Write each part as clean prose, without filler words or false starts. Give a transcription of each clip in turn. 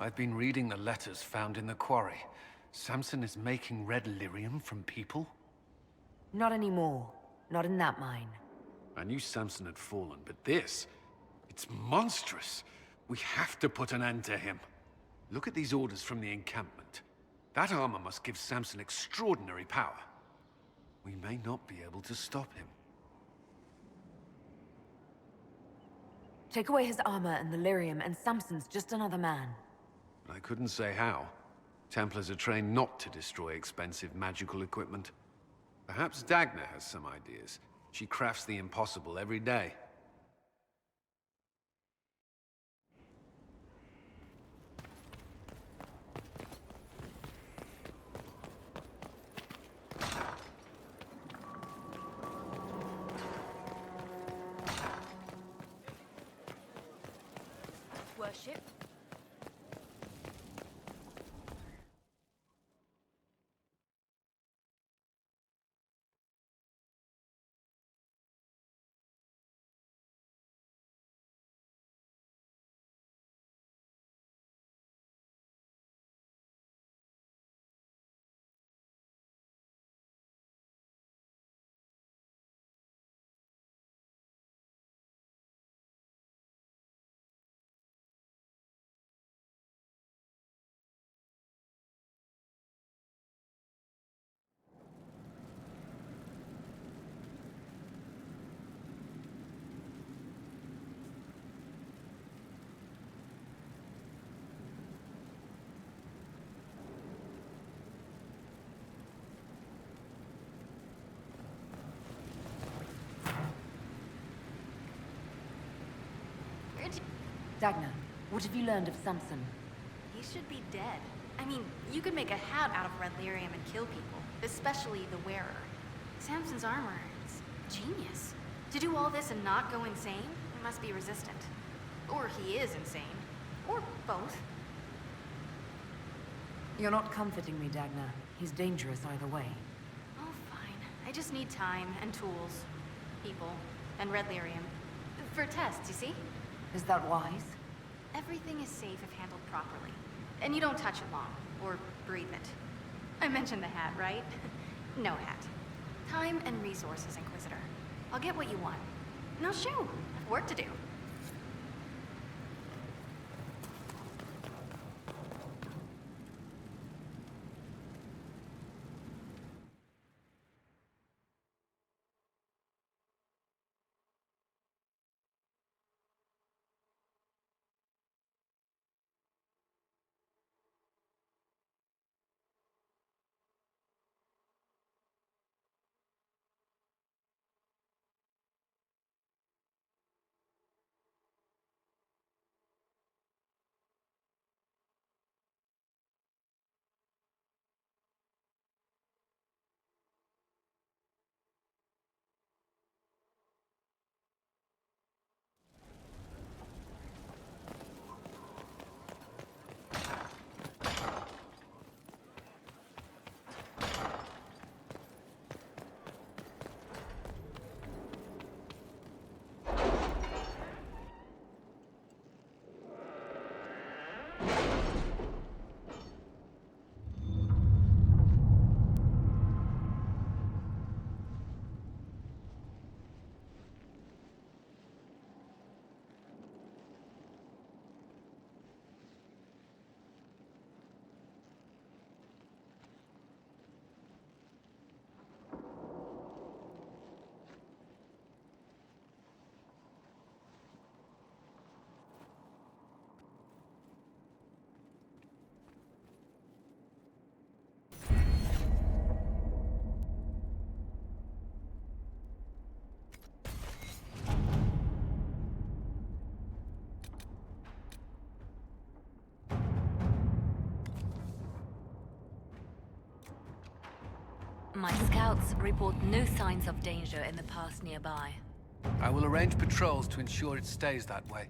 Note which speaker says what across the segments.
Speaker 1: I've been reading the letters found in the quarry. Samson is making red lyrium from people?
Speaker 2: Not anymore. Not in that mine.
Speaker 1: I knew Samson had fallen, but this... it's monstrous. We have to put an end to him. Look at these orders from the encampment. That armor must give Samson extraordinary power. We may not be able to stop him.
Speaker 2: Take away his armor and the lyrium, and Samson's just another man.
Speaker 1: But I couldn't say how. Templars are trained not to destroy expensive magical equipment. Perhaps Dagna has some ideas. She crafts the impossible every day.
Speaker 2: Worship. Dagna, what have you learned of Samson?
Speaker 3: He should be dead. I mean, you could make a hat out of red lyrium and kill people, especially the wearer. Samson's armor, it's genius. To do all this and not go insane, he must be resistant. Or he is insane. Or both.
Speaker 2: You're not comforting me, Dagna. He's dangerous either way.
Speaker 3: Oh, fine. I just need time and tools. People. And red lyrium. For tests, you see?
Speaker 2: Is that wise?
Speaker 3: Everything is safe if handled properly. And you don't touch it long, or breathe it. I mentioned the hat, right? No hat. Time and resources, Inquisitor. I'll get what you want. Now shoo, I've work to do.
Speaker 4: My scouts report no signs of danger in the pass nearby.
Speaker 1: I will arrange patrols to ensure it stays that way.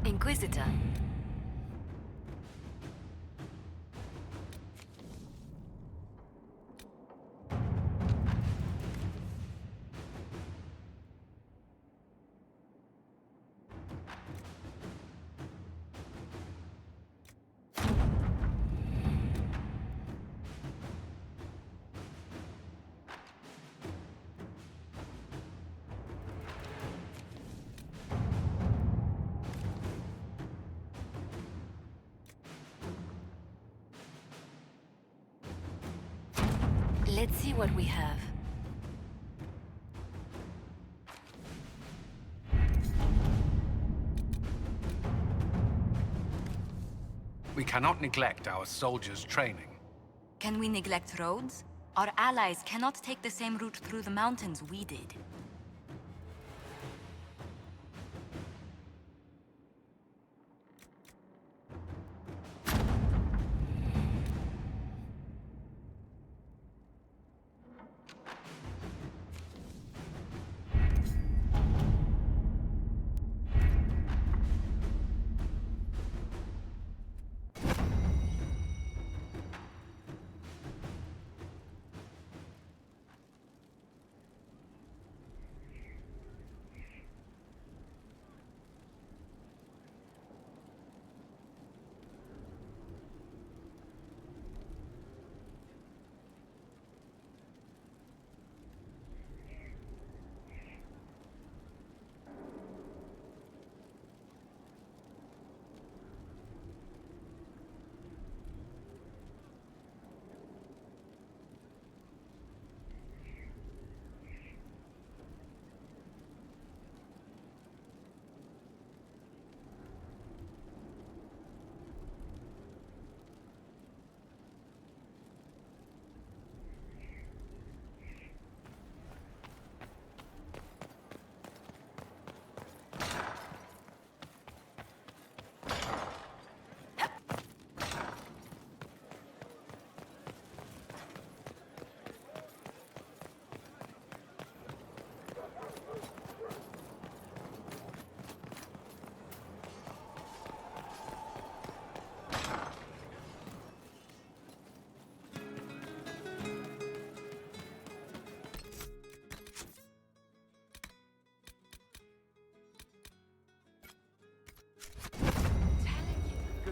Speaker 4: Inquisitor. Let's see what we have.
Speaker 1: We cannot neglect our soldiers' training.
Speaker 4: Can we neglect roads? Our allies cannot take the same route through the mountains we did.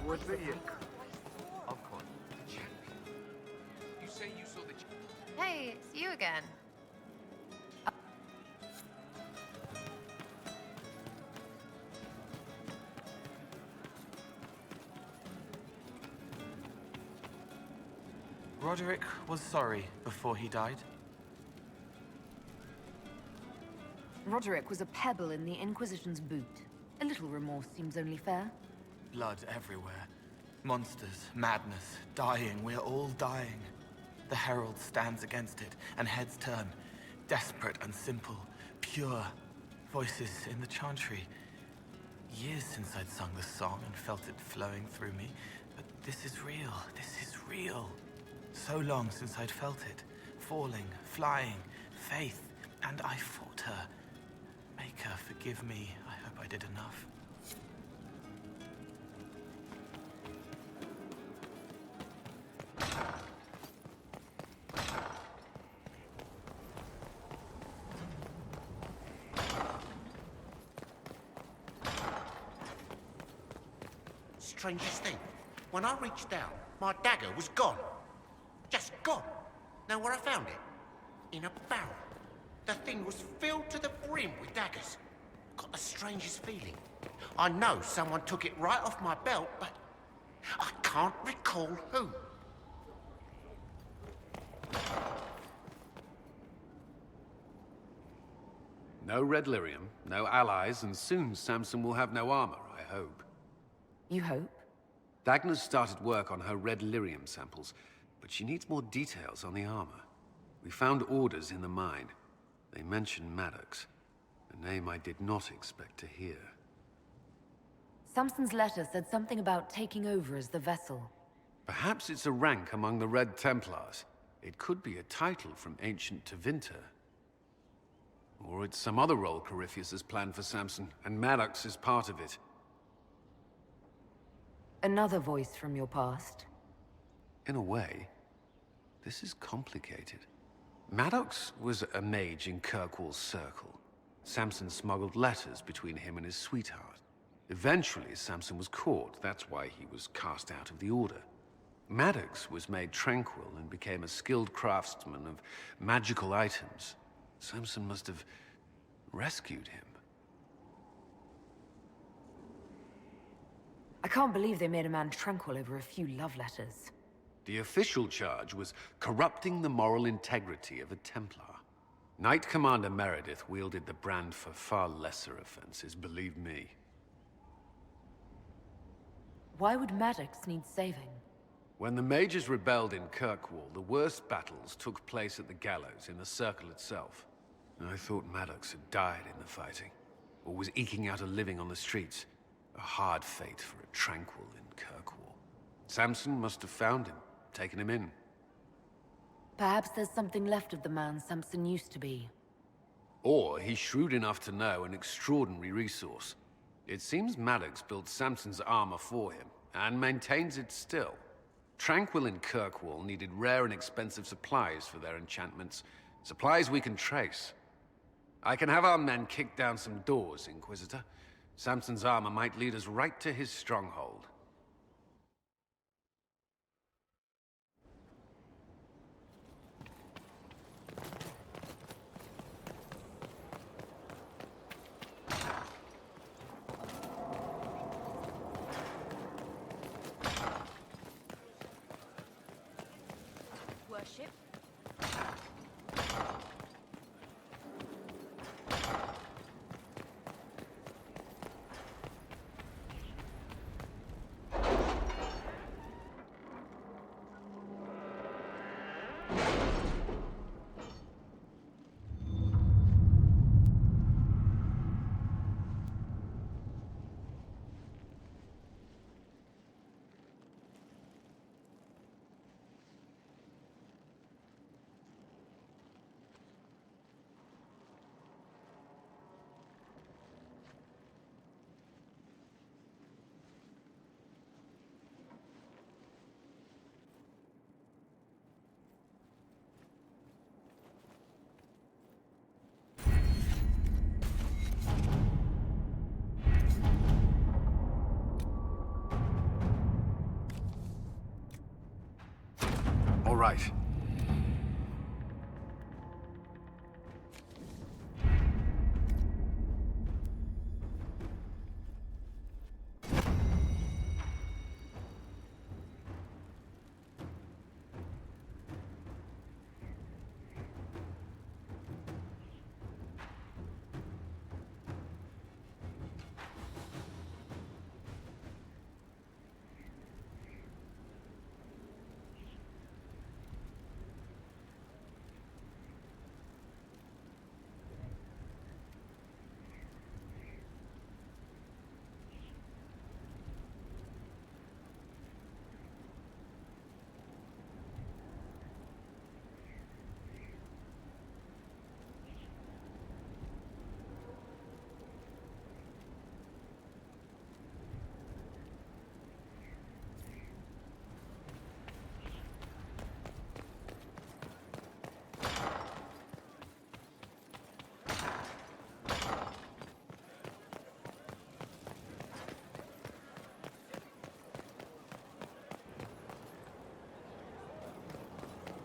Speaker 5: Would be you.
Speaker 1: Of course. The champion. You say you saw the champion?
Speaker 6: Hey, it's you again.
Speaker 5: Roderick was sorry before he died.
Speaker 2: Roderick was a pebble in the Inquisition's boot. A little remorse seems only fair.
Speaker 5: Blood everywhere. Monsters, madness, dying. We're all dying. The Herald stands against it, and heads turn. Desperate and simple. Pure. Voices in the chantry. Years since I'd sung the song and felt it flowing through me. But this is real. This is real. So long since I'd felt it. Falling, flying, faith. And I fought her. Make her forgive me. I hope I did enough.
Speaker 7: Strangest thing, when I reached out, my dagger was gone. Just gone. Know where I found it? In a barrel. The thing was filled to the brim with daggers. Got the strangest feeling. I know someone took it right off my belt, but I can't recall who.
Speaker 1: No red lyrium, no allies, and soon Samson will have no armor, I hope.
Speaker 2: You hope?
Speaker 1: Dagna's started work on her red lyrium samples, but she needs more details on the armor. We found orders in the mine. They mention Maddox, a name I did not expect to hear.
Speaker 2: Samson's letter said something about taking over as the vessel.
Speaker 1: Perhaps it's a rank among the Red Templars. It could be a title from ancient Tevinter. Or it's some other role Corypheus has planned for Samson, and Maddox is part of it.
Speaker 2: Another voice from your past.
Speaker 1: In a way, this is complicated. Maddox was a mage in Kirkwall's circle. Samson smuggled letters between him and his sweetheart. Eventually, Samson was caught. That's why he was cast out of the Order. Maddox was made tranquil and became a skilled craftsman of magical items. Samson must have rescued him.
Speaker 2: I can't believe they made a man tranquil over a few love letters.
Speaker 1: The official charge was corrupting the moral integrity of a Templar. Knight Commander Meredith wielded the brand for far lesser offenses, believe me.
Speaker 2: Why would Maddox need saving?
Speaker 1: When the mages rebelled in Kirkwall, the worst battles took place at the gallows in the circle itself. I thought Maddox had died in the fighting, or was eking out a living on the streets. A hard fate for a tranquil in Kirkwall. Samson must have found him, taken him in.
Speaker 2: Perhaps there's something left of the man Samson used to be.
Speaker 1: Or he's shrewd enough to know an extraordinary resource. It seems Maddox built Samson's armor for him, and maintains it still. Tranquil and Kirkwall needed rare and expensive supplies for their enchantments. Supplies we can trace. I can have our men kick down some doors, Inquisitor. Samson's armor might lead us right to his stronghold.
Speaker 4: Worship.
Speaker 1: All right.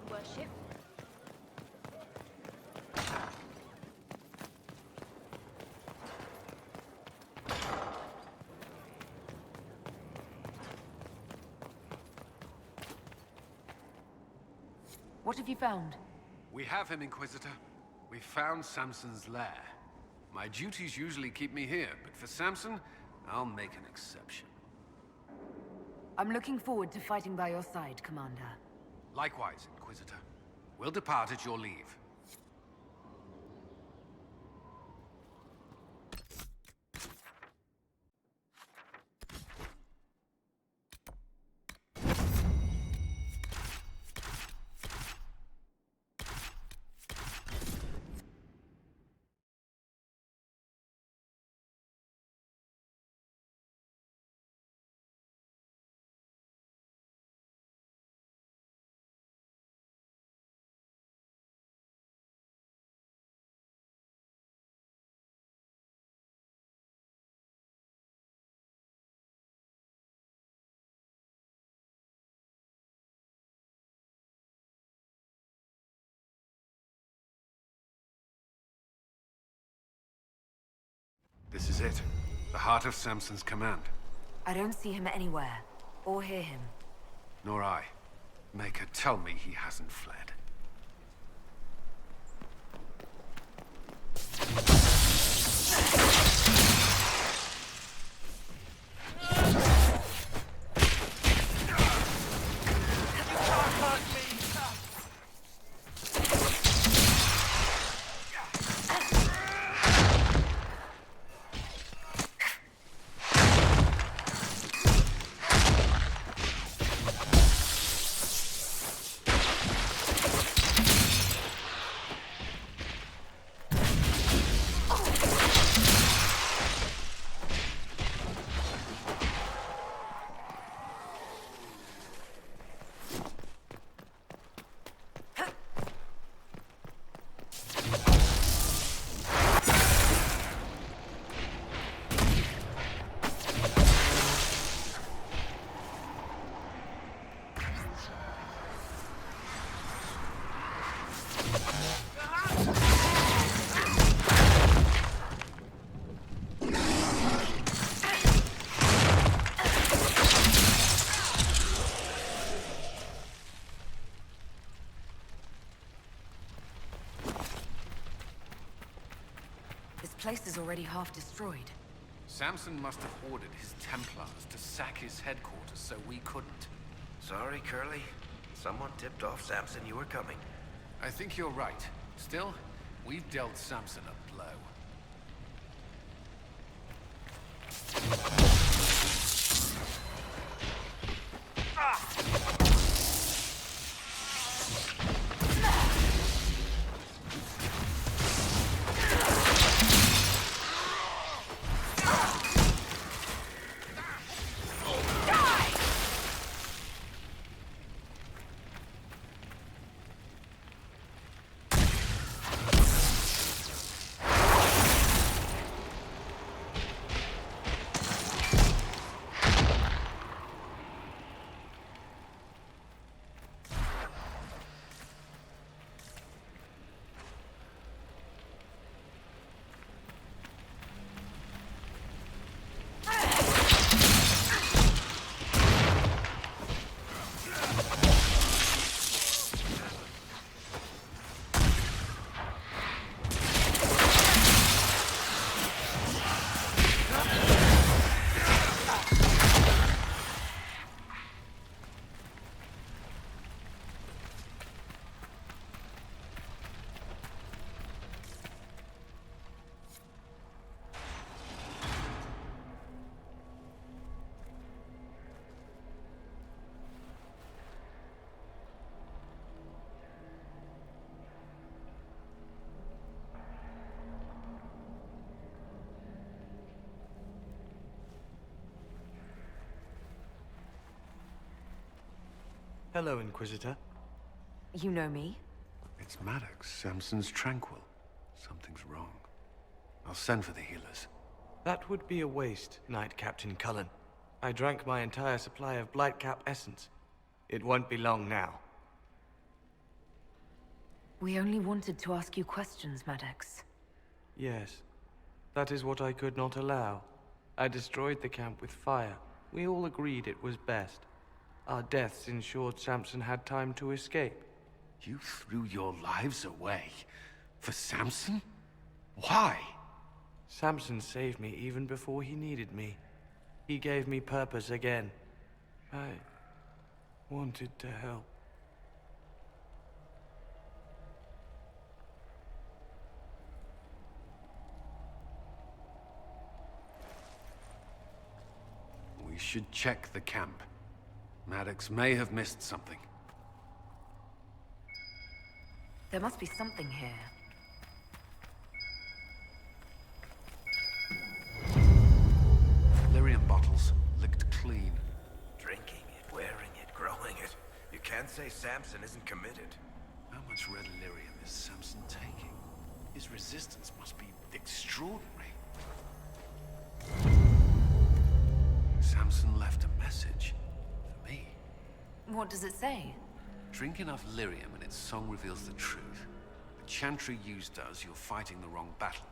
Speaker 4: Worship.
Speaker 2: What have you found?
Speaker 1: We have him, Inquisitor. We found Samson's lair. My duties usually keep me here, but for Samson, I'll make an exception.
Speaker 2: I'm looking forward to fighting by your side, Commander.
Speaker 1: Likewise, Inquisitor. We'll depart at your leave. This is it. The heart of Samson's command.
Speaker 2: I don't see him anywhere, or hear him.
Speaker 1: Nor I. Maker, tell me he hasn't fled.
Speaker 2: This place is already half destroyed.
Speaker 1: Samson must have ordered his Templars to sack his headquarters so we couldn't.
Speaker 6: Sorry, Curly. Someone tipped off Samson you were coming.
Speaker 1: I think you're right. Still, we've dealt Samson a blow.
Speaker 8: Hello, Inquisitor.
Speaker 2: You know me?
Speaker 1: It's Maddox. Samson's tranquil. Something's wrong. I'll send for the healers.
Speaker 8: That would be a waste, Knight Captain Cullen. I drank my entire supply of Blightcap essence. It won't be long now.
Speaker 2: We only wanted to ask you questions, Maddox.
Speaker 8: Yes. That is what I could not allow. I destroyed the camp with fire. We all agreed it was best. Our deaths ensured Samson had time to escape.
Speaker 1: You threw your lives away? For Samson? Why?
Speaker 8: Samson saved me even before he needed me. He gave me purpose again. I wanted to help.
Speaker 1: We should check the camp. Maddox may have missed something.
Speaker 2: There must be something here.
Speaker 1: Lyrium bottles, licked clean.
Speaker 6: Drinking it, wearing it, growing it. You can't say Samson isn't committed.
Speaker 1: How much red lyrium is Samson taking? His resistance must be extraordinary. Samson left a message. For me.
Speaker 2: What does it say?
Speaker 1: Drink enough lyrium and its song reveals the truth. The chantry used does, you're fighting the wrong battle.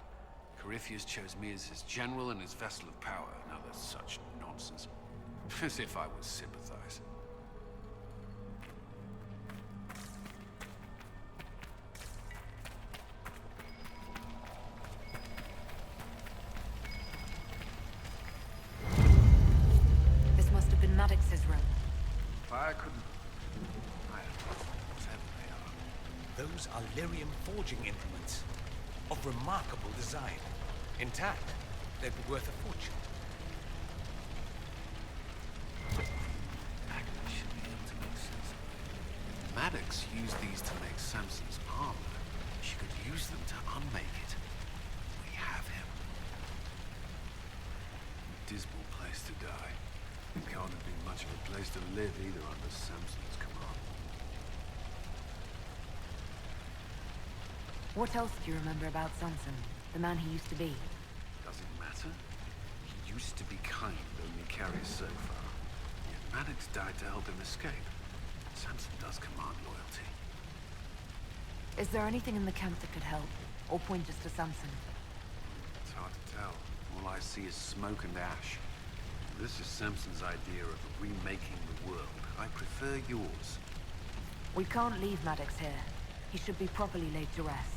Speaker 1: Corypheus chose me as his general and his vessel of power. Now that's such nonsense. As if I would sympathize.
Speaker 6: Templars are lyrium forging implements of remarkable design. Intact, they'd be worth a fortune. I should be able to make sense of it.
Speaker 1: Maddox used these to make Samson's armor. She could use them to unmake it. We have him. Dismal place to die. It can't have been much of a place to live either under Samson's command.
Speaker 2: What else do you remember about Samson, the man he used to be?
Speaker 1: Does it matter? He used to be kind, only carries so far. Yet Maddox died to help him escape. Samson does command loyalty.
Speaker 2: Is there anything in the camp that could help? Or point us to Samson?
Speaker 1: It's hard to tell. All I see is smoke and ash. This is Samson's idea of remaking the world. I prefer yours.
Speaker 2: We can't leave Maddox here. He should be properly laid to rest.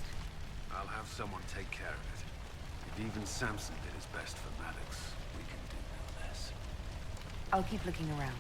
Speaker 1: I'll have someone take care of it. If even Samson did his best for Maddox, we can do no less.
Speaker 2: I'll keep looking around.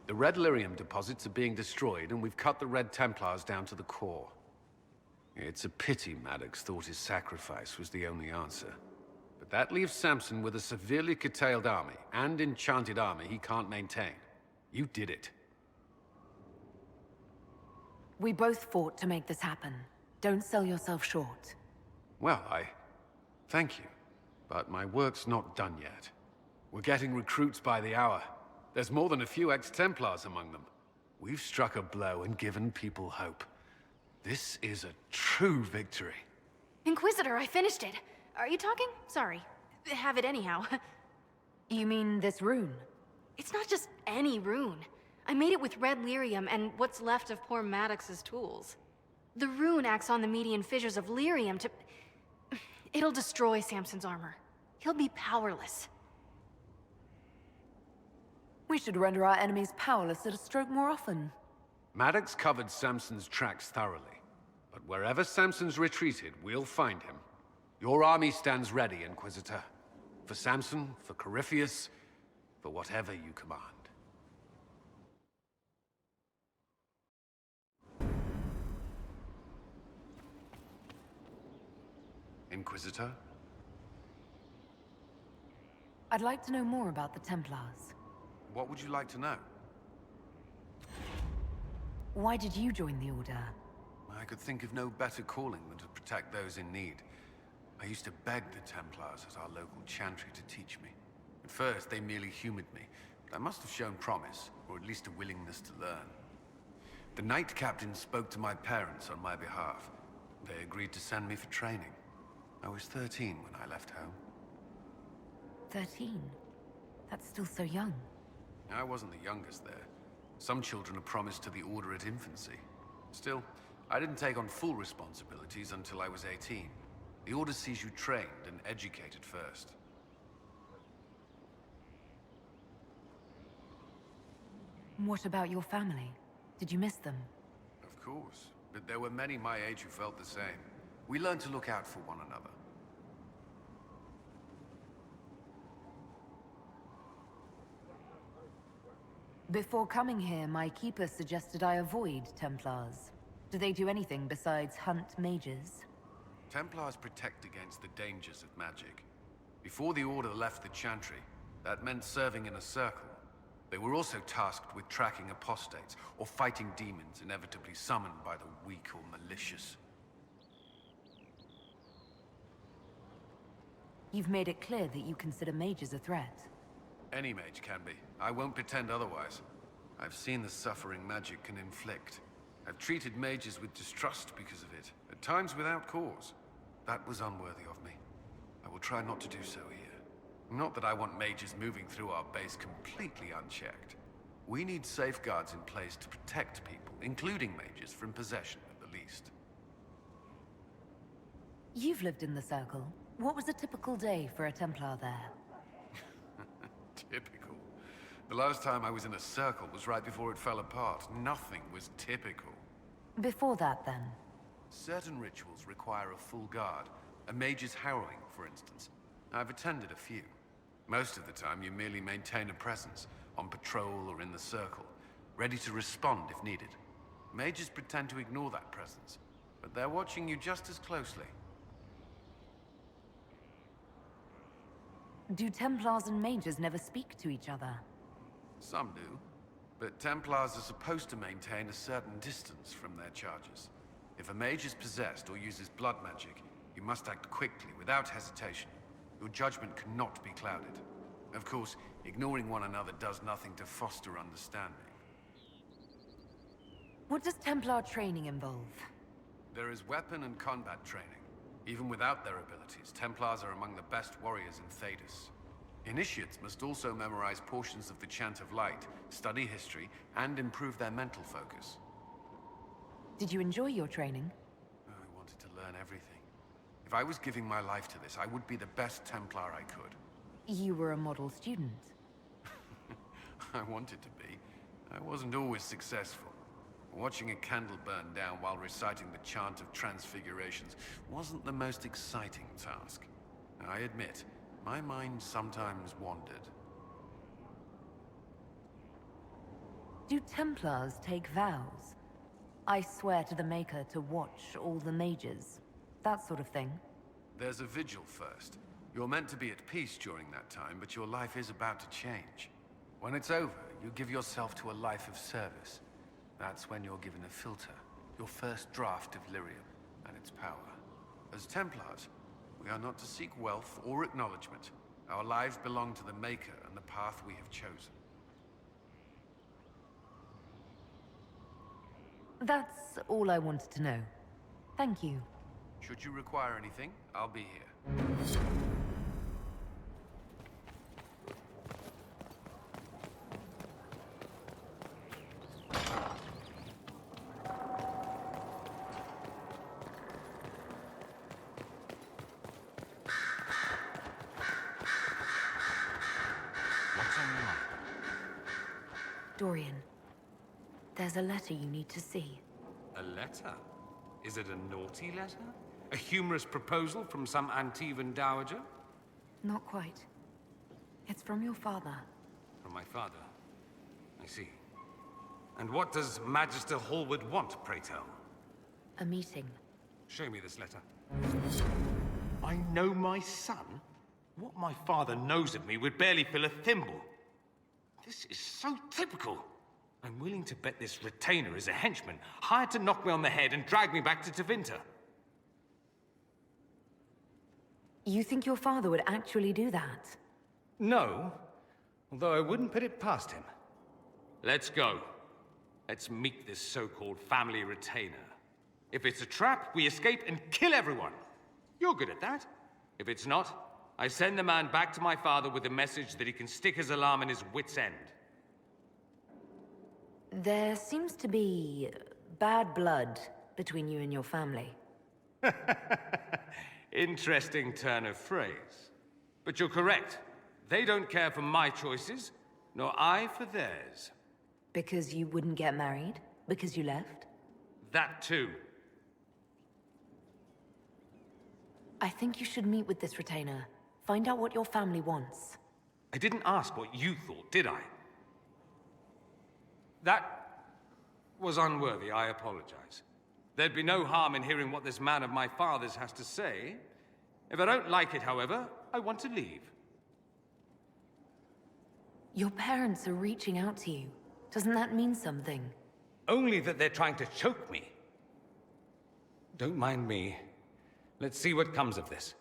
Speaker 1: The Red Lyrium deposits are being destroyed, and we've cut the Red Templars down to the core. It's a pity Maddox thought his sacrifice was the only answer. But that leaves Samson with a severely curtailed army, and enchanted army he can't maintain. You did it.
Speaker 2: We both fought to make this happen. Don't sell yourself short.
Speaker 1: Well, thank you. But my work's not done yet. We're getting recruits by the hour. There's more than a few ex-Templars among them. We've struck a blow and given people hope. This is a true victory.
Speaker 3: Inquisitor, I finished it. Are you talking? Sorry. Have it anyhow.
Speaker 2: You mean this rune?
Speaker 3: It's not just any rune. I made it with red lyrium and what's left of poor Maddox's tools. The rune acts on the median fissures of lyrium to... It'll destroy Samson's armor. He'll be powerless.
Speaker 2: We should render our enemies powerless at a stroke more often.
Speaker 1: Maddox covered Samson's tracks thoroughly. But wherever Samson's retreated, we'll find him. Your army stands ready, Inquisitor. For Samson, for Corypheus, for whatever you command. Inquisitor?
Speaker 2: I'd like to know more about the Templars.
Speaker 1: What would you like to know?
Speaker 2: Why did you join the Order?
Speaker 1: I could think of no better calling than to protect those in need. I used to beg the Templars as our local chantry to teach me. At first, they merely humored me, but I must have shown promise, or at least a willingness to learn. The Knight Captain spoke to my parents on my behalf. They agreed to send me for training. I was 13 when I left home.
Speaker 2: 13? That's still so young.
Speaker 1: I wasn't the youngest there. Some children are promised to the Order at infancy. Still, I didn't take on full responsibilities until I was 18. The Order sees you trained and educated first.
Speaker 2: What about your family? Did you miss them?
Speaker 1: Of course, but there were many my age who felt the same. We learned to look out for one another.
Speaker 2: Before coming here, my keeper suggested I avoid Templars. Do they do anything besides hunt mages?
Speaker 1: Templars protect against the dangers of magic. Before the Order left the Chantry, that meant serving in a circle. They were also tasked with tracking apostates, or fighting demons inevitably summoned by the weak or malicious.
Speaker 2: You've made it clear that you consider mages a threat.
Speaker 1: Any mage can be. I won't pretend otherwise. I've seen the suffering magic can inflict. I've treated mages with distrust because of it, at times without cause. That was unworthy of me. I will try not to do so here. Not that I want mages moving through our base completely unchecked. We need safeguards in place to protect people, including mages, from possession at the least.
Speaker 2: You've lived in the Circle. What was a typical day for a Templar there?
Speaker 1: Typical. The last time I was in a circle was right before it fell apart. Nothing was typical.
Speaker 2: Before that, then?
Speaker 1: Certain rituals require a full guard. A mage's harrowing, for instance. I've attended a few. Most of the time, you merely maintain a presence, on patrol or in the circle, ready to respond if needed. Mages pretend to ignore that presence, but they're watching you just as closely.
Speaker 2: Do Templars and mages never speak to each other?
Speaker 1: Some do, but Templars are supposed to maintain a certain distance from their charges. If a mage is possessed or uses blood magic, you must act quickly, without hesitation. Your judgment cannot be clouded. Of course, ignoring one another does nothing to foster understanding.
Speaker 2: What does Templar training involve?
Speaker 1: There is weapon and combat training. Even without their abilities, Templars are among the best warriors in Thedas. Initiates must also memorize portions of the Chant of Light, study history, and improve their mental focus.
Speaker 2: Did you enjoy your training?
Speaker 1: I wanted to learn everything. If I was giving my life to this, I would be the best Templar I could.
Speaker 2: You were a model student.
Speaker 1: I wanted to be. I wasn't always successful. Watching a candle burn down while reciting the Chant of Transfigurations wasn't the most exciting task. I admit, my mind sometimes wandered.
Speaker 2: Do Templars take vows? I swear to the Maker to watch all the mages. That sort of thing.
Speaker 1: There's a vigil first. You're meant to be at peace during that time, but your life is about to change. When it's over, you give yourself to a life of service. That's when you're given a filter, your first draft of lyrium and its power. As Templars, we are not to seek wealth or acknowledgement. Our lives belong to the Maker and the path we have chosen.
Speaker 2: That's all I wanted to know. Thank you.
Speaker 1: Should you require anything, I'll be here.
Speaker 6: What's on your mind?
Speaker 2: Dorian, there's a letter you need to see.
Speaker 6: A letter? Is it a naughty letter? A humorous proposal from some Antivan dowager?
Speaker 2: Not quite. It's from your father.
Speaker 6: From my father. I see. And what does Magister Hallward want, pray tell?
Speaker 2: A meeting.
Speaker 6: Show me this letter.
Speaker 9: I know my son? What my father knows of me would barely fill a thimble.
Speaker 6: This is so typical. I'm willing to bet this retainer is a henchman, hired to knock me on the head and drag me back to Tevinter.
Speaker 2: You think your father would actually do that?
Speaker 6: No, although I wouldn't put it past him. Let's go. Let's meet this so-called family retainer. If it's a trap, we escape and kill everyone. You're good at that. If it's not, I send the man back to my father with a message that he can stick his alarm in his wit's end.
Speaker 2: There seems to be bad blood between you and your family.
Speaker 6: Interesting turn of phrase. But you're correct. They don't care for my choices, nor I for theirs.
Speaker 2: Because you wouldn't get married? Because you left?
Speaker 6: That too.
Speaker 2: I think you should meet with this retainer. Find out what your family wants.
Speaker 6: I didn't ask what you thought, did I? That was unworthy, I apologize. There'd be no harm in hearing what this man of my father's has to say. If I don't like it, however, I want to leave.
Speaker 2: Your parents are reaching out to you. Doesn't that mean something?
Speaker 6: Only that they're trying to choke me. Don't mind me. Let's see what comes of this.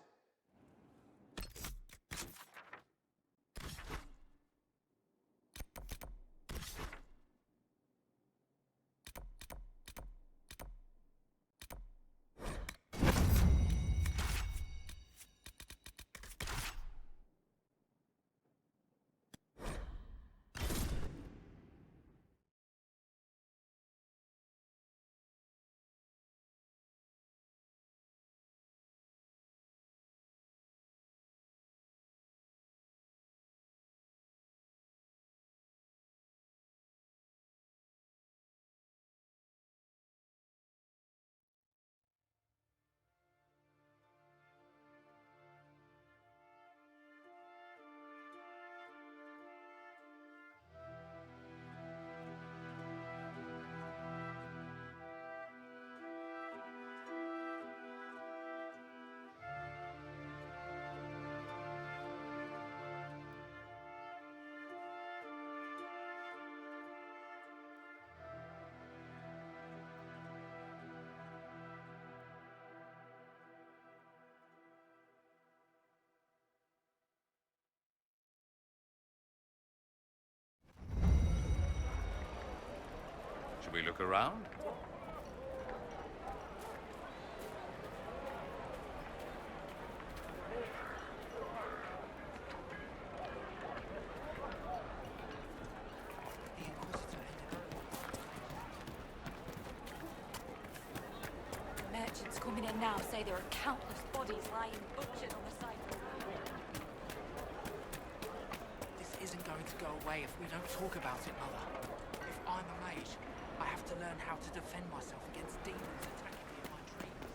Speaker 6: Should we look around?
Speaker 4: Merchants coming in now say there are countless bodies lying butchered on the side.
Speaker 10: This isn't going to go away if we don't talk about it, Mother. If I'm a mage, I have to learn how to defend myself against demons attacking me in my dreams.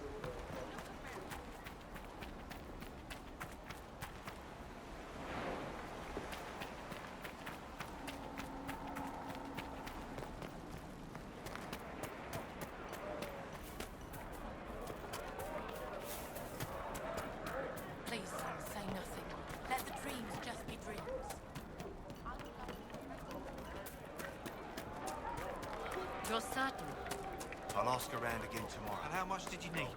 Speaker 4: Please, son, say nothing. Let the dreams just be dreams. You're certain?
Speaker 11: I'll ask around again tomorrow.
Speaker 10: And how much did you need?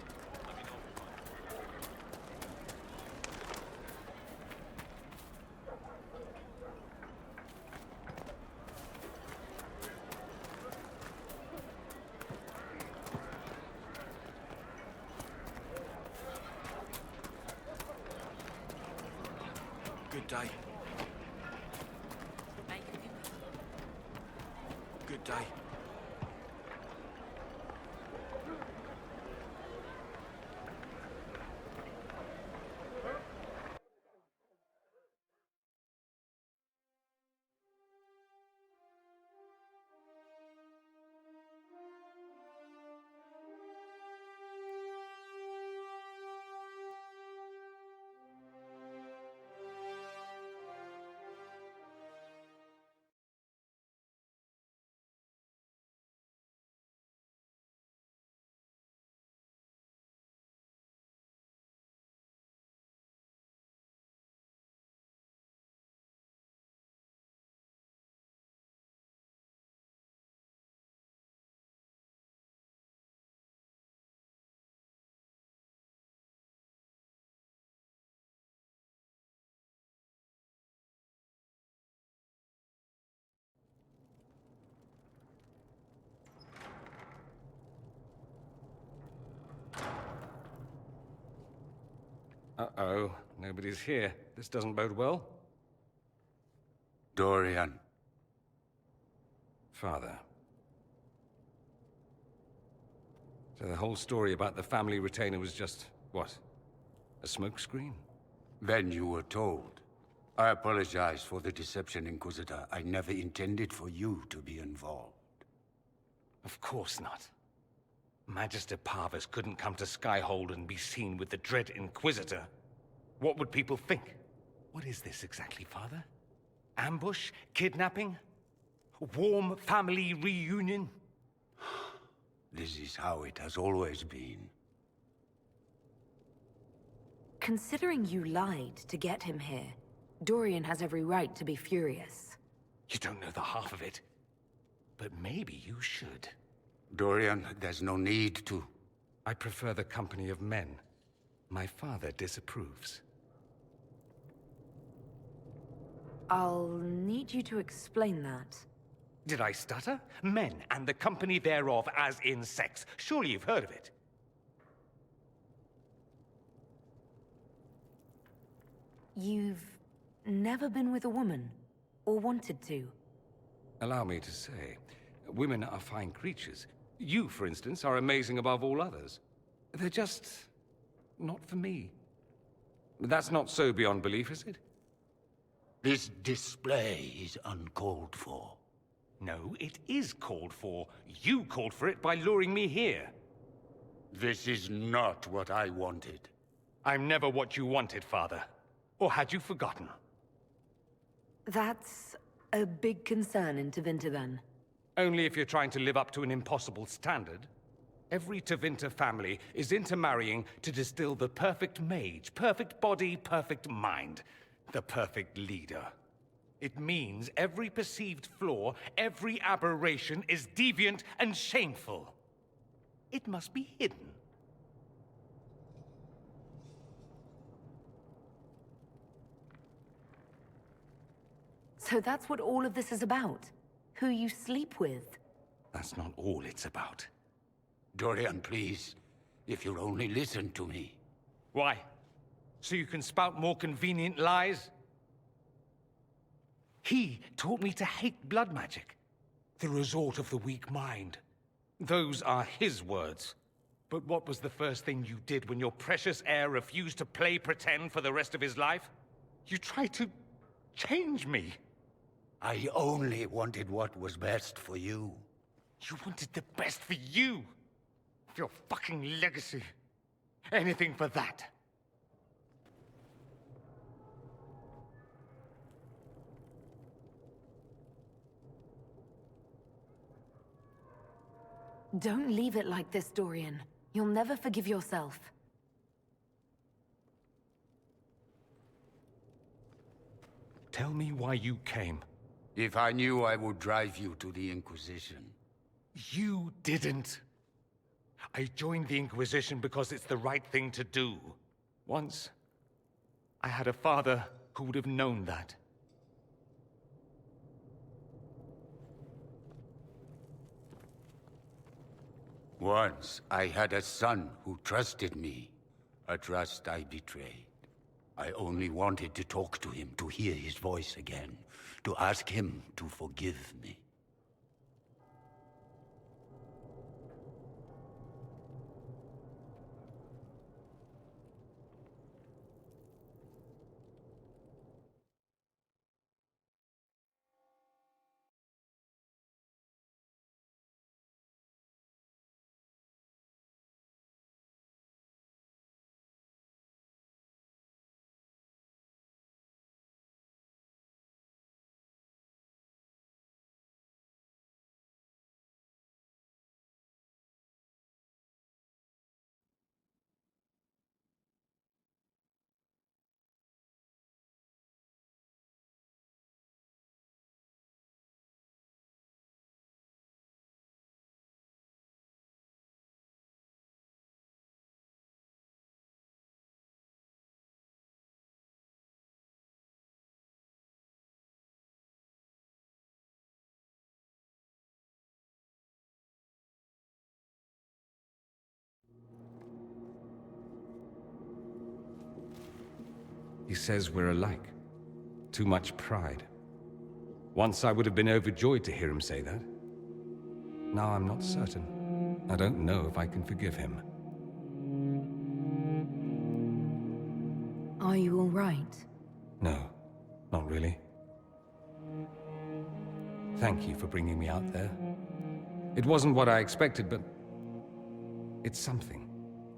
Speaker 11: Good day. Good day.
Speaker 6: Uh-oh, nobody's here. This doesn't bode well.
Speaker 12: Dorian.
Speaker 6: Father. So the whole story about the family retainer was just, what? A smokescreen?
Speaker 12: Then you were told. I apologize for the deception, Inquisitor. I never intended for you to be involved.
Speaker 6: Of course not. Magister Parvus couldn't come to Skyhold and be seen with the dread Inquisitor. What would people think? What is this exactly, Father? Ambush? Kidnapping? Warm family reunion?
Speaker 12: This is how it has always been.
Speaker 2: Considering you lied to get him here, Dorian has every right to be furious.
Speaker 6: You don't know the half of it. But maybe you should.
Speaker 12: Dorian, there's no need to.
Speaker 6: I prefer the company of men. My father disapproves.
Speaker 2: I'll need you to explain that.
Speaker 6: Did I stutter? Men, and the company thereof, as in sex. Surely you've heard of it.
Speaker 2: You've never been with a woman, or wanted to?
Speaker 6: Allow me to say, women are fine creatures. You, for instance, are amazing above all others. They're just not for me. That's not so beyond belief, is it?
Speaker 12: This display is uncalled for.
Speaker 6: No, it is called for. You called for it by luring me here.
Speaker 12: This is not what I wanted.
Speaker 6: I'm never what you wanted, Father. Or had you forgotten?
Speaker 2: That's a big concern in Tevinter, then.
Speaker 6: Only if you're trying to live up to an impossible standard. Every Tevinter family is intermarrying to distill the perfect mage, perfect body, perfect mind, the perfect leader. It means every perceived flaw, every aberration is deviant and shameful. It must be hidden.
Speaker 2: So that's what all of this is about? Who you sleep with?
Speaker 6: That's not all it's about.
Speaker 12: Dorian, please. If you'll only listen to me.
Speaker 6: Why? So you can spout more convenient lies? He taught me to hate blood magic. The resort of the weak mind. Those are his words. But what was the first thing you did when your precious heir refused to play pretend for the rest of his life? You tried to change me.
Speaker 12: I only wanted what was best for you.
Speaker 6: You wanted the best for you. For your fucking legacy. Anything for that.
Speaker 2: Don't leave it like this, Dorian. You'll never forgive yourself.
Speaker 6: Tell me why you came.
Speaker 12: If I knew, I would drive you to the Inquisition.
Speaker 6: You didn't. I joined the Inquisition because it's the right thing to do. Once, I had a father who would have known that.
Speaker 12: Once, I had a son who trusted me. A trust I betrayed. I only wanted to talk to him, to hear his voice again, to ask him to forgive me.
Speaker 6: He says we're alike. Too much pride. Once I would have been overjoyed to hear him say that. Now I'm not certain. I don't know if I can forgive him.
Speaker 2: Are you all right?
Speaker 6: No, not really. Thank you for bringing me out there. It wasn't what I expected, but it's something.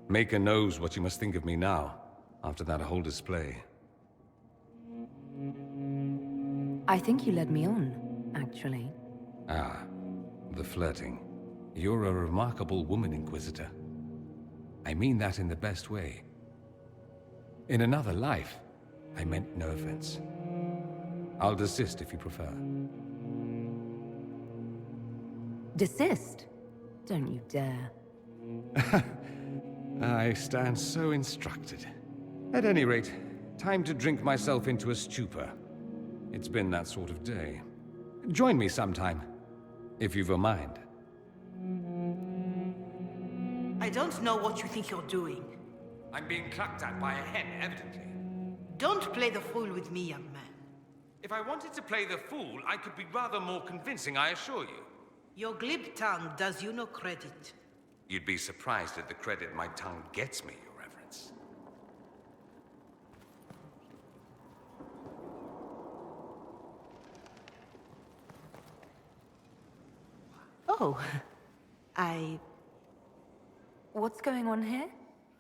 Speaker 6: Maker knows what you must think of me now, after that whole display.
Speaker 2: I think you led me on, actually.
Speaker 6: Ah, the flirting. You're a remarkable woman, Inquisitor. I mean that in the best way. In another life, I meant no offense. I'll desist if you prefer.
Speaker 2: Desist? Don't you dare.
Speaker 6: I stand so instructed. At any rate, time to drink myself into a stupor. It's been that sort of day. Join me sometime, if you've a mind.
Speaker 13: I don't know what you think you're doing.
Speaker 6: I'm being clucked at by a hen, evidently.
Speaker 13: Don't play the fool with me, young man.
Speaker 6: If I wanted to play the fool, I could be rather more convincing, I assure you.
Speaker 13: Your glib tongue does you no credit.
Speaker 6: You'd be surprised at the credit my tongue gets me, Your Reverence.
Speaker 13: Oh,
Speaker 2: What's going on here?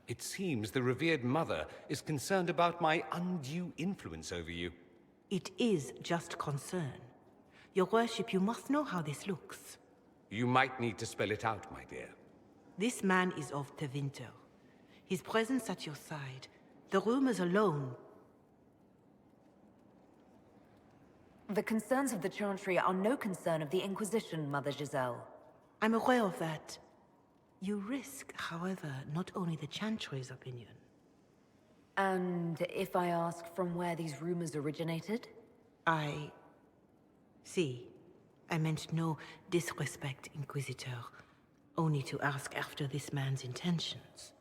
Speaker 6: It seems the revered mother is concerned about my undue influence over you.
Speaker 13: It is just concern. Your worship, you must know how this looks.
Speaker 6: You might need to spell it out, my dear.
Speaker 13: This man is of Tevinter. His presence at your side, the rumors alone.
Speaker 2: The concerns of the Chantry are no concern of the Inquisition, Mother Giselle.
Speaker 13: I'm aware of that. You risk, however, not only the Chantry's opinion.
Speaker 2: And if I ask from where these rumors originated?
Speaker 13: See, I meant no disrespect, Inquisitor. Only to ask after this man's intentions.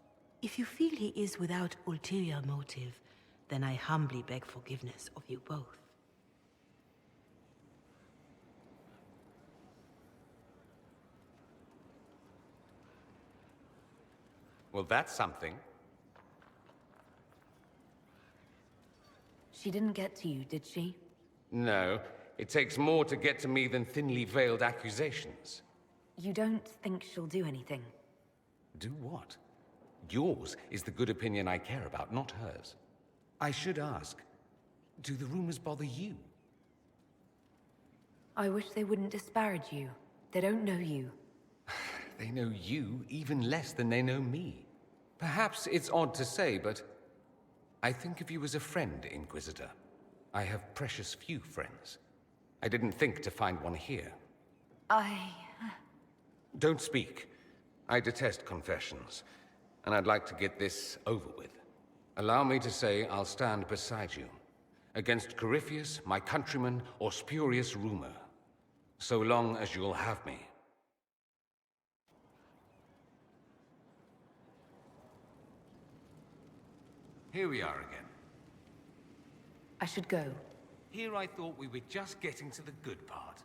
Speaker 13: If you feel he is without ulterior motive, then I humbly beg forgiveness of you both.
Speaker 6: Well, that's something.
Speaker 2: She didn't get to you, did she?
Speaker 6: No, it takes more to get to me than thinly veiled accusations.
Speaker 2: You don't think she'll do anything?
Speaker 6: Do what? Yours is the good opinion I care about, not hers. I should ask, do the rumors bother you?
Speaker 2: I wish they wouldn't disparage you. They don't know you.
Speaker 6: They know you even less than they know me. Perhaps it's odd to say, but I think of you as a friend, Inquisitor. I have precious few friends. I didn't think to find one here. Don't speak. I detest confessions, and I'd like to get this over with. Allow me to say I'll stand beside you, against Corypheus, my countryman, or spurious rumor, so long as you'll have me. Here we are again.
Speaker 2: I should go.
Speaker 6: Here I thought we were just getting to the good part.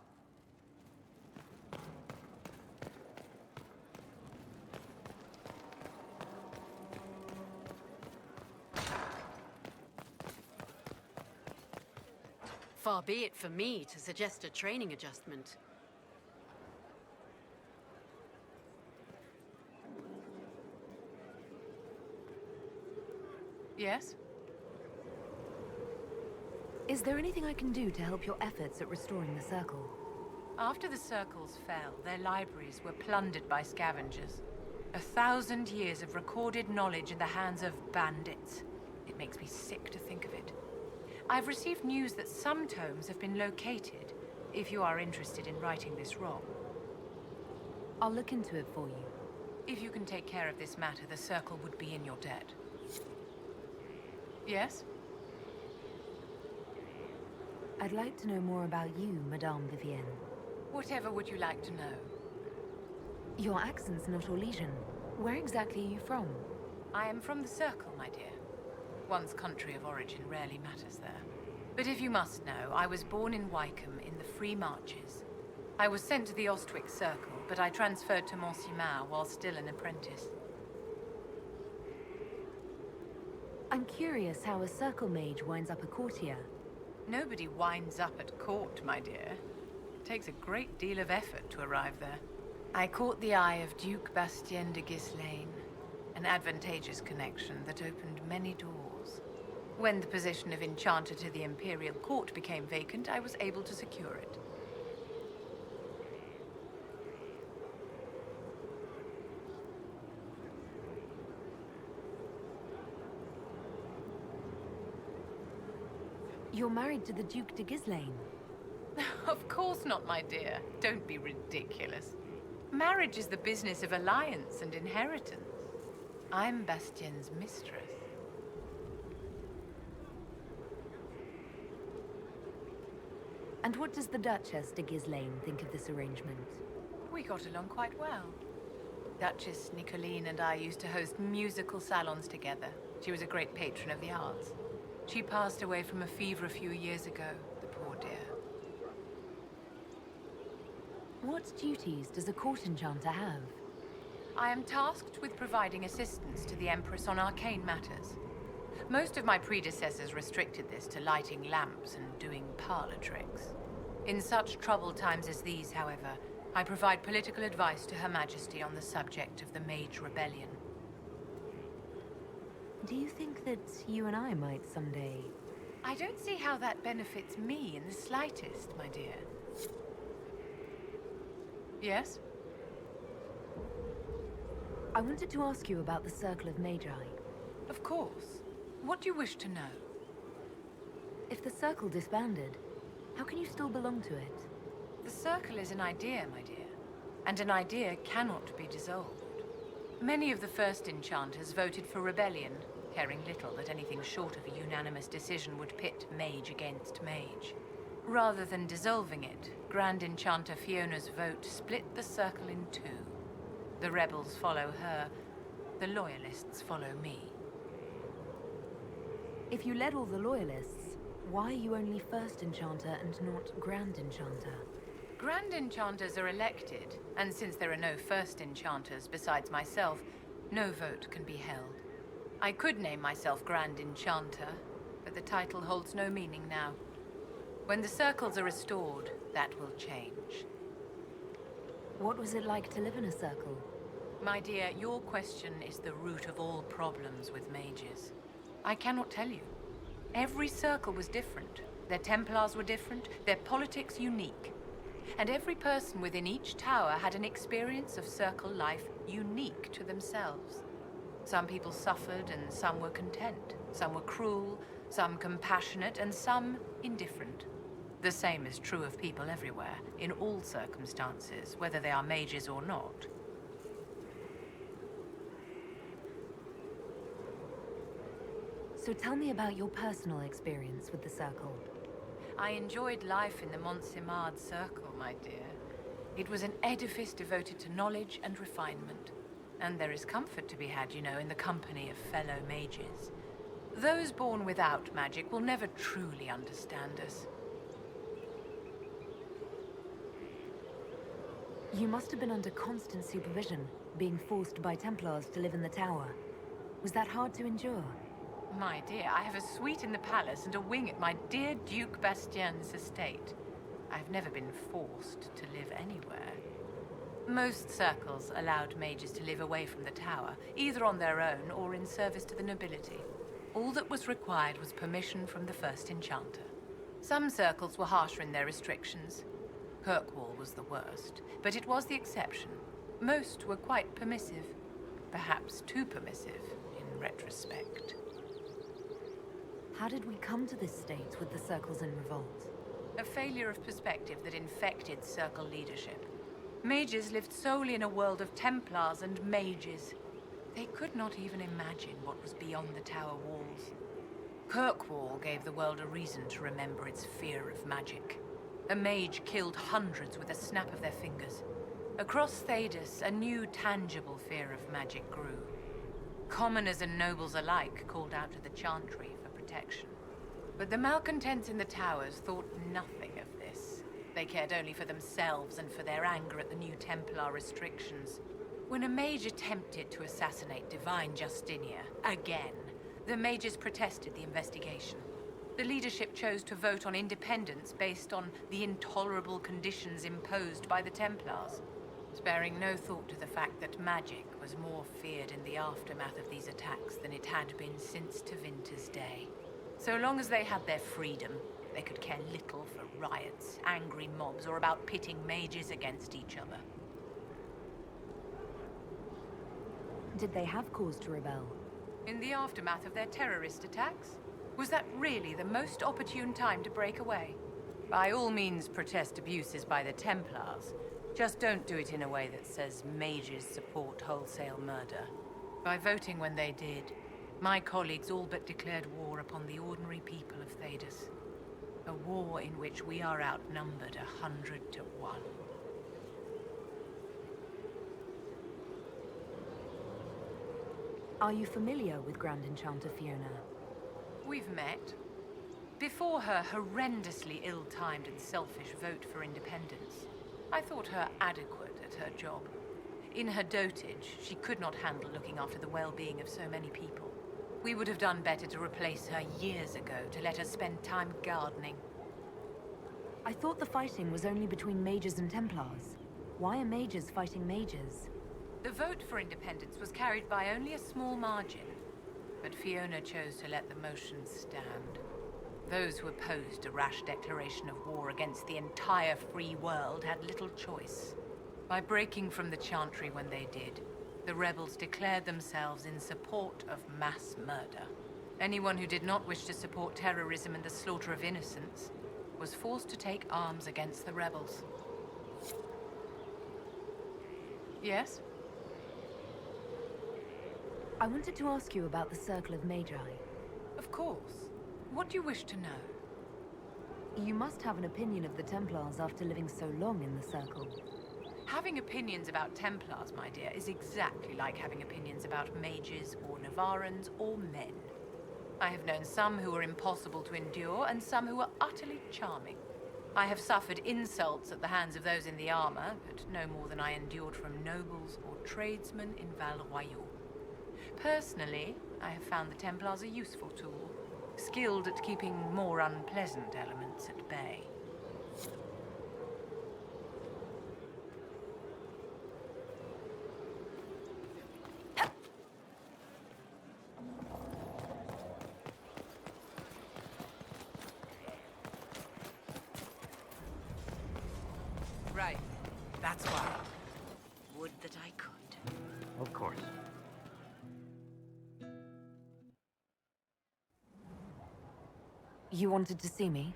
Speaker 14: Far be it for me to suggest a training adjustment. Yes?
Speaker 2: Is there anything I can do to help your efforts at restoring the Circle?
Speaker 14: After the Circles fell, their libraries were plundered by scavengers. 1,000 years of recorded knowledge in the hands of bandits. It makes me sick to think of it. I've received news that some tomes have been located, if you are interested in righting this wrong.
Speaker 2: I'll look into it for you.
Speaker 14: If you can take care of this matter, the Circle would be in your debt. Yes?
Speaker 2: I'd like to know more about you, Madame Vivienne.
Speaker 14: Whatever would you like to know?
Speaker 2: Your accent's not Orlesian. Where exactly are you from?
Speaker 14: I am from the Circle, my dear. One's country of origin rarely matters there. But if you must know, I was born in Wycombe in the Free Marches. I was sent to the Ostwick Circle, but I transferred to Monsignor while still an apprentice.
Speaker 2: I'm curious how a circle mage winds up a courtier.
Speaker 14: Nobody winds up at court, my dear. It takes a great deal of effort to arrive there. I caught the eye of Duke Bastien de Ghislaine, an advantageous connection that opened many doors. When the position of Enchanter to the Imperial Court became vacant, I was able to secure it.
Speaker 2: You're married to the Duke de Ghislaine.
Speaker 14: Of course not, my dear. Don't be ridiculous. Marriage is the business of alliance and inheritance. I'm Bastien's mistress.
Speaker 2: And what does the Duchess de Ghislaine think of this arrangement?
Speaker 14: We got along quite well. Duchess Nicoline and I used to host musical salons together. She was a great patron of the arts. She passed away from a fever a few years ago, the poor dear.
Speaker 2: What duties does a court enchanter have?
Speaker 14: I am tasked with providing assistance to the Empress on arcane matters. Most of my predecessors restricted this to lighting lamps and doing parlor tricks. In such troubled times as these, however, I provide political advice to Her Majesty on the subject of the Mage Rebellion.
Speaker 2: Do you think that you and I might someday...
Speaker 14: I don't see how that benefits me in the slightest, my dear. Yes?
Speaker 2: I wanted to ask you about the Circle of Magi.
Speaker 14: Of course. What do you wish to know?
Speaker 2: If the Circle disbanded, how can you still belong to it?
Speaker 14: The Circle is an idea, my dear. And an idea cannot be dissolved. Many of the first enchanters voted for rebellion, caring little that anything short of a unanimous decision would pit mage against mage. Rather than dissolving it, Grand Enchanter Fiona's vote split the Circle in two. The rebels follow her, the loyalists follow me.
Speaker 2: If you led all the loyalists, why are you only First Enchanter and not Grand Enchanter?
Speaker 14: Grand Enchanters are elected, and since there are no First Enchanters besides myself, no vote can be held. I could name myself Grand Enchanter, but the title holds no meaning now. When the circles are restored, that will change.
Speaker 2: What was it like to live in a circle?
Speaker 14: My dear, your question is the root of all problems with mages. I cannot tell you. Every circle was different. Their Templars were different, their politics unique. And every person within each tower had an experience of circle life unique to themselves. Some people suffered and some were content. Some were cruel, some compassionate, and some indifferent. The same is true of people everywhere, in all circumstances, whether they are mages or not.
Speaker 2: So tell me about your personal experience with the Circle.
Speaker 14: I enjoyed life in the Montsimard Circle, my dear. It was an edifice devoted to knowledge and refinement. And there is comfort to be had, you know, in the company of fellow mages. Those born without magic will never truly understand us.
Speaker 2: You must have been under constant supervision, being forced by Templars to live in the tower. Was that hard to endure?
Speaker 14: My dear, I have a suite in the palace and a wing at my dear Duke Bastien's estate. I've never been forced to live anywhere. Most circles allowed mages to live away from the tower, either on their own or in service to the nobility. All that was required was permission from the first enchanter. Some circles were harsher in their restrictions. Kirkwall was the worst, but it was the exception. Most were quite permissive, perhaps too permissive in retrospect.
Speaker 2: How did we come to this state with the circles in revolt?
Speaker 14: A failure of perspective that infected circle leadership. Mages lived solely in a world of Templars and mages. They could not even imagine what was beyond the tower walls. Kirkwall gave the world a reason to remember its fear of magic. A mage killed hundreds with a snap of their fingers. Across Thedas, a new tangible fear of magic grew. Commoners and nobles alike called out to the Chantry for protection. But the malcontents in the towers thought nothing of this. They cared only for themselves and for their anger at the new Templar restrictions. When a mage attempted to assassinate Divine Justinia, again, the mages protested the investigation. The leadership chose to vote on independence based on the intolerable conditions imposed by the Templars, sparing no thought to the fact that magic was more feared in the aftermath of these attacks than it had been since Tevinter's day. So long as they had their freedom, they could care little for riots, angry mobs, or about pitting mages against each other.
Speaker 2: Did they have cause to rebel?
Speaker 14: In the aftermath of their terrorist attacks? Was that really the most opportune time to break away? By all means, protest abuses by the Templars. Just don't do it in a way that says mages support wholesale murder. By voting when they did, my colleagues all but declared war upon the ordinary people of Thedas. A war in which we are outnumbered 100 to 1.
Speaker 2: Are you familiar with Grand Enchanter Fiona?
Speaker 14: We've met. Before her horrendously ill-timed and selfish vote for independence, I thought her adequate at her job. In her dotage, she could not handle looking after the well-being of so many people. We would have done better to replace her years ago, to let her spend time gardening.
Speaker 2: I thought the fighting was only between mages and Templars. Why are mages fighting mages?
Speaker 14: The vote for independence was carried by only a small margin, but Fiona chose to let the motion stand. Those who opposed a rash declaration of war against the entire free world had little choice. By breaking from the Chantry when they did, the rebels declared themselves in support of mass murder. Anyone who did not wish to support terrorism and the slaughter of innocents was forced to take arms against the rebels. Yes?
Speaker 2: I wanted to ask you about the Circle of Magi.
Speaker 14: Of course. What do you wish to know?
Speaker 2: You must have an opinion of the Templars after living so long in the Circle.
Speaker 14: Having opinions about Templars, my dear, is exactly like having opinions about mages or Navarrans or men. I have known some who were impossible to endure and some who were utterly charming. I have suffered insults at the hands of those in the armor, but no more than I endured from nobles or tradesmen in Val Royaux. Personally, I have found the Templars a useful tool, skilled at keeping more unpleasant elements at bay. Right. That's why. Would that I could.
Speaker 6: Of course.
Speaker 2: You wanted to see me?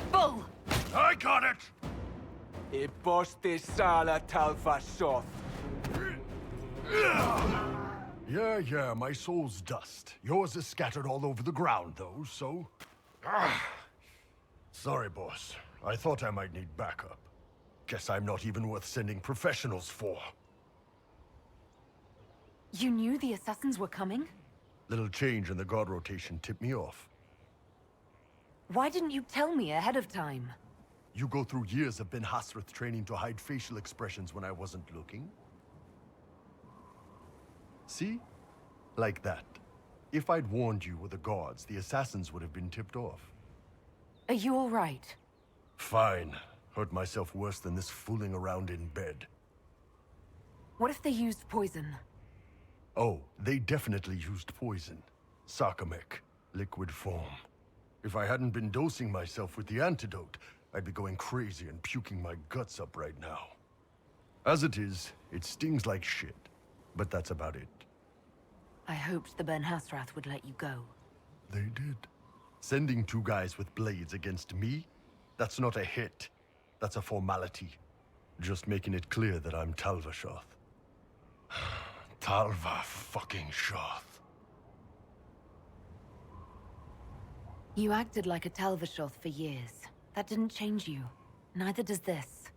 Speaker 2: Bull!
Speaker 1: I got it!
Speaker 8: E posti sala talvashoth.
Speaker 15: Yeah, my soul's dust. Yours is scattered all over the ground, though, so... Sorry, boss. I thought I might need backup. Guess I'm not even worth sending professionals for.
Speaker 2: You knew the assassins were coming?
Speaker 15: Little change in the guard rotation tipped me off.
Speaker 2: Why didn't you tell me ahead of time?
Speaker 15: You go through years of Ben Hasrath training to hide facial expressions when I wasn't looking? See? Like that. If I'd warned you were the guards, the assassins would have been tipped off.
Speaker 2: Are you all right?
Speaker 15: Fine. Hurt myself worse than this fooling around in bed.
Speaker 2: What if they used poison?
Speaker 15: Oh, they definitely used poison. Sarcomec. Liquid form. If I hadn't been dosing myself with the antidote, I'd be going crazy and puking my guts up right now. As it is, it stings like shit. But that's about it.
Speaker 2: I hoped the Ben Hasrath would let you go.
Speaker 15: They did. Sending 2 guys with blades against me? That's not a hit. That's a formality. Just making it clear that I'm Talvashoth. Talva fucking Shoth.
Speaker 2: You acted like a Talvashoth for years. That didn't change you. Neither does this.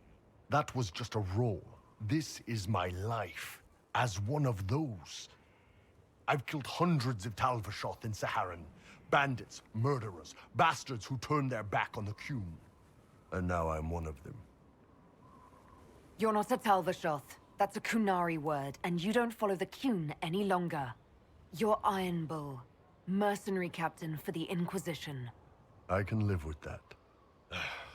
Speaker 15: That was just a role. This is my life. As one of those. I've killed hundreds of Talvashoth in Saharan. Bandits, murderers, bastards who turned their back on the Qun. And now I'm one of them.
Speaker 2: You're not a Talvashoth. That's a Kunari word, and you don't follow the Qun any longer. You're Iron Bull, mercenary captain for the Inquisition.
Speaker 15: I can live with that.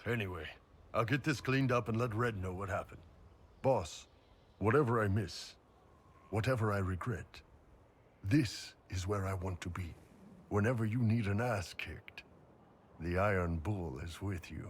Speaker 15: Anyway, I'll get this cleaned up and let Red know what happened. Boss, whatever I miss, whatever I regret, this is where I want to be. Whenever you need an ass kicked, the Iron Bull is with you.